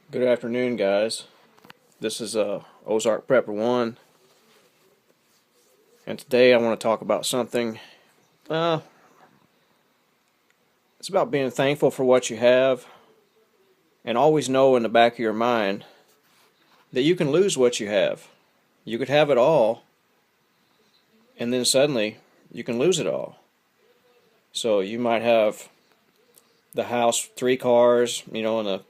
Good afternoon, guys. This is Ozark Prepper 1, and today I want to talk about something. Uh, it's about being thankful for what you have, and always know in the back of your mind that you can lose what you have. You could have it all, and then suddenly you can lose it all. So you might have the house, 3 cars, and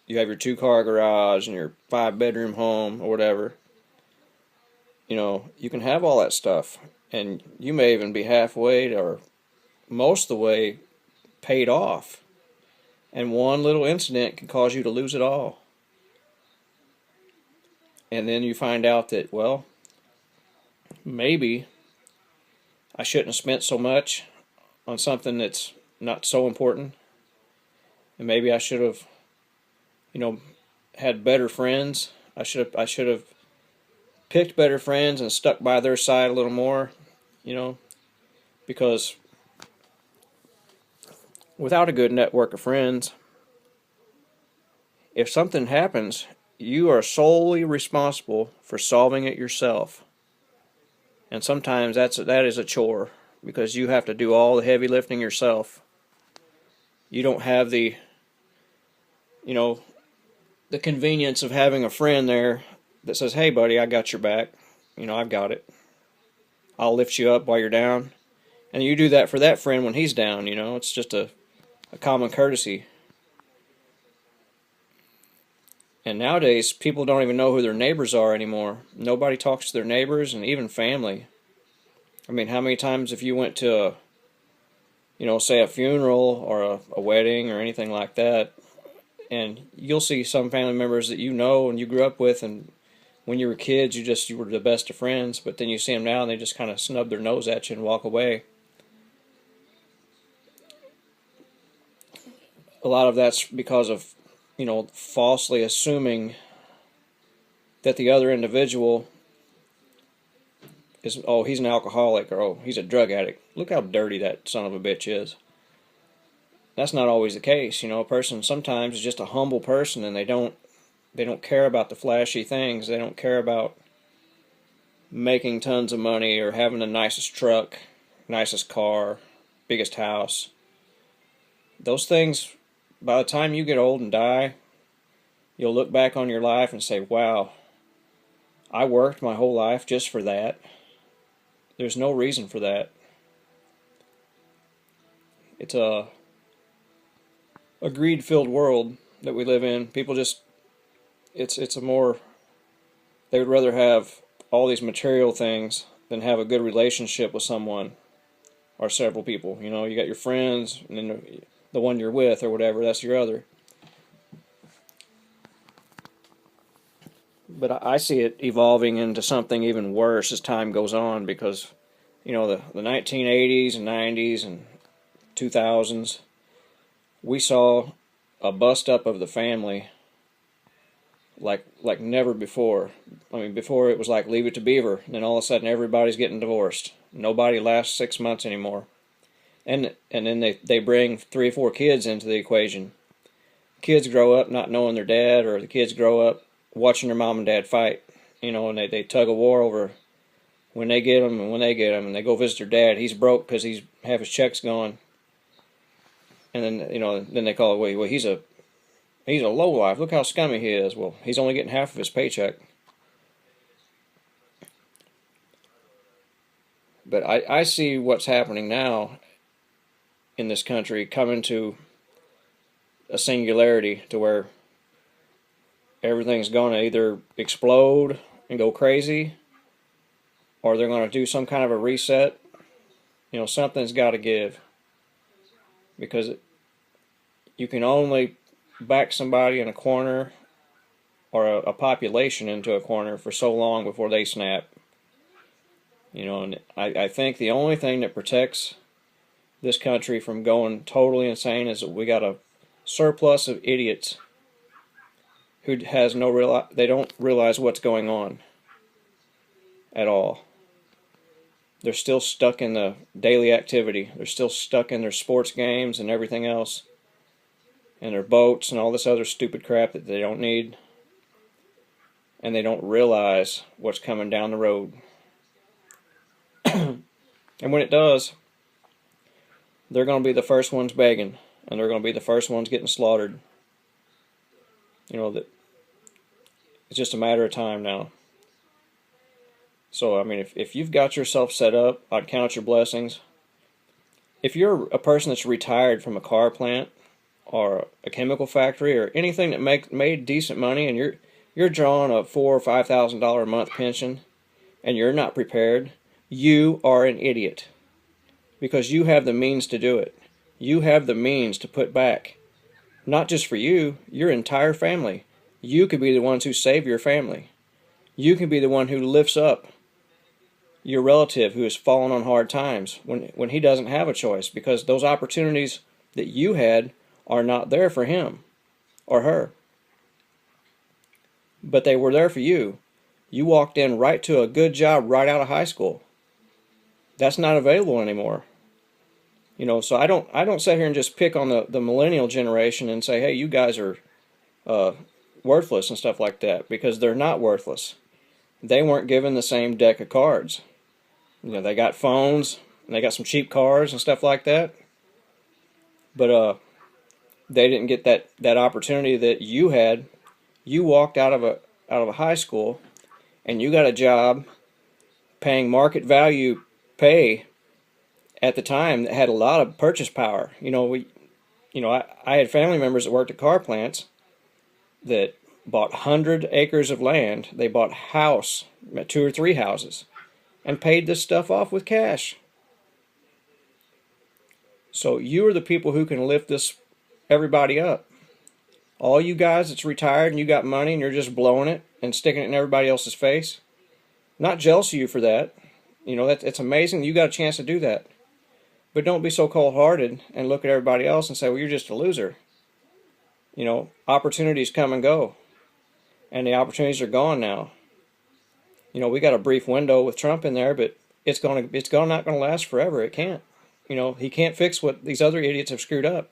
you have your 2-car garage and your 5-bedroom home or whatever. You can have all that stuff, and you may even be halfway or most of the way paid off. And one little incident can cause you to lose it all. And then you find out that, well, maybe I shouldn't have spent so much on something that's not so important. And maybe I should have, you know, had better friends. I should have picked better friends and stuck by their side a little more, because without a good network of friends, if something happens, you are solely responsible for solving it yourself. And sometimes that is a chore because you have to do all the heavy lifting yourself. You don't have you know, the convenience of having a friend there that says, "Hey, buddy, I got your back. I've got it. I'll lift you up while you're down." And you do that for that friend when he's down. It's just a common courtesy. And nowadays, people don't even know who their neighbors are anymore. Nobody talks to their neighbors and even family. I mean, how many times if you went to say a funeral or a wedding or anything like that, and you'll see some family members that you know and you grew up with, and when you were kids, you were the best of friends, but then you see them now and they just kind of snub their nose at you and walk away. A lot of that's because of, falsely assuming that the other individual is, oh, he's an alcoholic, or oh, he's a drug addict. Look how dirty that son of a bitch is. That's not always the case. A person sometimes is just a humble person, and they don't care about the flashy things. They don't care about making tons of money or having the nicest truck, nicest car, biggest house. Those things, by the time you get old and die, you'll look back on your life and say, wow, I worked my whole life just for that. There's no reason for that. It's a greed-filled world that we live in. People just, it's a more, they would rather have all these material things than have a good relationship with someone or several people. You got your friends, and then the one you're with or whatever, that's your other. But I see it evolving into something even worse as time goes on, because the 1980s and 90s and 2000s, we saw a bust up of the family like never before. I mean, before it was like Leave It to Beaver, and then all of a sudden everybody's getting divorced. Nobody lasts 6 months anymore. And then they bring 3 or 4 kids into the equation. Kids grow up not knowing their dad, or the kids grow up watching their mom and dad fight, and they tug a war over when they get them and when they get them, and they go visit their dad. He's broke because he's have his checks gone, and then they call it, well, he's a lowlife. Look how scummy he is. Well, he's only getting half of his paycheck. But I see what's happening now in this country coming to a singularity to where everything's going to either explode and go crazy, or they're going to do some kind of a reset. Something's got to give, because you can only back somebody in a corner, or a population into a corner, for so long before they snap. And I think the only thing that protects this country from going totally insane is that we got a surplus of idiots who they don't realize what's going on at all. They're still stuck in the daily activity. They're still stuck in their sports games and everything else. and their boats and all this other stupid crap that they don't need, and they don't realize what's coming down the road. And when it does, they're going to be the first ones begging, and they're going to be the first ones getting slaughtered. That it's just a matter of time now. So, I mean, if you've got yourself set up, I'd count your blessings. If you're a person that's retired from a car plant or a chemical factory or anything that made decent money, and you're drawing a $4,000 or $5,000 a month pension, and you're not prepared, you are an idiot, because you have the means to do it. You have the means to put back, not just for you, your entire family. You could be the ones who save your family. You can be the one who lifts up your relative who has fallen on hard times when he doesn't have a choice, because those opportunities that you had are not there for him or her. But they were there for you. You walked in right to a good job right out of high school. That's not available anymore. So I don't sit here and just pick on the millennial generation and say, hey, you guys are worthless and stuff like that, because they're not worthless. They weren't given the same deck of cards. They got phones, and they got some cheap cars and stuff like that. But they didn't get that opportunity that you had. You walked out of a high school, and you got a job paying market value pay at the time that had a lot of purchase power. I had family members that worked at car plants that bought 100 acres of land. They bought house, 2 or 3 houses, and paid this stuff off with cash. So you are the people who can lift everybody up. All you guys that's retired and you got money and you're just blowing it and sticking it in everybody else's face, not jealous of you for that. It's amazing you got a chance to do that. But don't be so cold-hearted and look at everybody else and say, well, you're just a loser. Opportunities come and go, and the opportunities are gone now. We got a brief window with Trump in there, but it's not going to last forever. It can't. He can't fix what these other idiots have screwed up.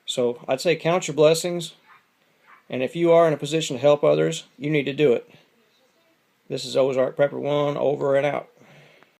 So I'd say count your blessings, and if you are in a position to help others, you need to do it. This is Ozark Prepper 1, over and out.